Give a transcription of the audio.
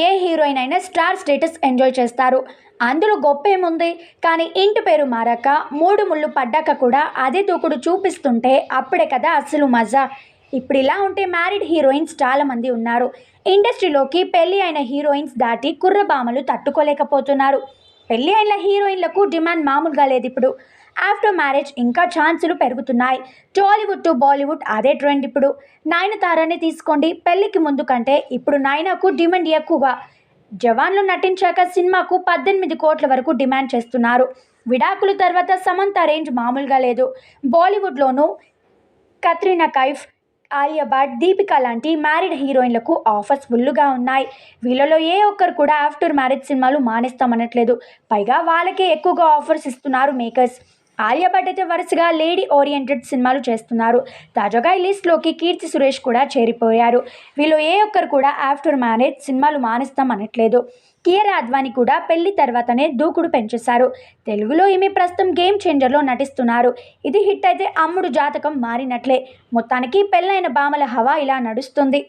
ఏ heroine అయినా star status enjoy చేస్తారు. అందులో గొప్పేముంది? కానీ ఇంటి పేరు మారాక 3 ముళ్ళు పడ్డాక కూడా అదే దూకుడు చూపిస్తుంటే అప్పుడే కదా అసలు మజా. ఇప్పుడు ఇలా ఉంటే మ్యారీడ్ హీరోయిన్స్ చాలామంది ఉన్నారు. ఇండస్ట్రీలోకి పెళ్లి అయిన హీరోయిన్స్ దాటి కుర్రబామలు తట్టుకోలేకపోతున్నారు. పెళ్లి అయిన హీరోయిన్లకు డిమాండ్ మామూలుగా లేదు ఇప్పుడు. ఆఫ్టర్ మ్యారేజ్ ఇంకా ఛాన్సులు పెరుగుతున్నాయి. టాలీవుడ్ టు బాలీవుడ్ అదే ట్రెండ్ ఇప్పుడు. నయనతారని తీసుకోండి, పెళ్లికి ముందు కంటే ఇప్పుడు నయనకు డిమాండ్ ఎక్కువగా. జవాన్లో నటించాక సినిమాకు 18 కోట్ల వరకు డిమాండ్ చేస్తున్నారు. విడాకుల తర్వాత సమంత రేంజ్ మామూలుగా లేదు. బాలీవుడ్లోనూ కత్రినా కైఫ్, ఆలియా భట్, దీపిక లాంటి మ్యారీడ్ హీరోయిన్లకు ఆఫర్స్ ఫుల్లుగా ఉన్నాయి. వీళ్ళలో ఏ ఒక్కరు కూడా ఆఫ్టర్ మ్యారేజ్ సినిమాలు మానేస్తామనట్లేదు. పైగా వాళ్ళకే ఎక్కువగా ఆఫర్స్ ఇస్తున్నారు మేకర్స్. ఆలియా భట్ అయితే వరుసగా లేడీ ఓరియంటెడ్ సినిమాలు చేస్తున్నారు. తాజాగా ఈ లిస్ట్లోకి కీర్తి సురేష్ కూడా చేరిపోయారు. వీళ్ళు ఏ ఒక్కరు కూడా ఆఫ్టర్ మ్యారేజ్ సినిమాలు మానేస్తామనట్లేదు. కియారా అద్వానీ కూడా పెళ్లి తర్వాతనే దూకుడు పెంచేశారు. తెలుగులో ఈమె ప్రస్తుతం గేమ్ చేంజర్లో నటిస్తున్నారు. ఇది హిట్ అయితే అమ్ముడు జాతకం మారినట్లే. మొత్తానికి పెళ్ళైన భామల హవా ఇలా నడుస్తుంది.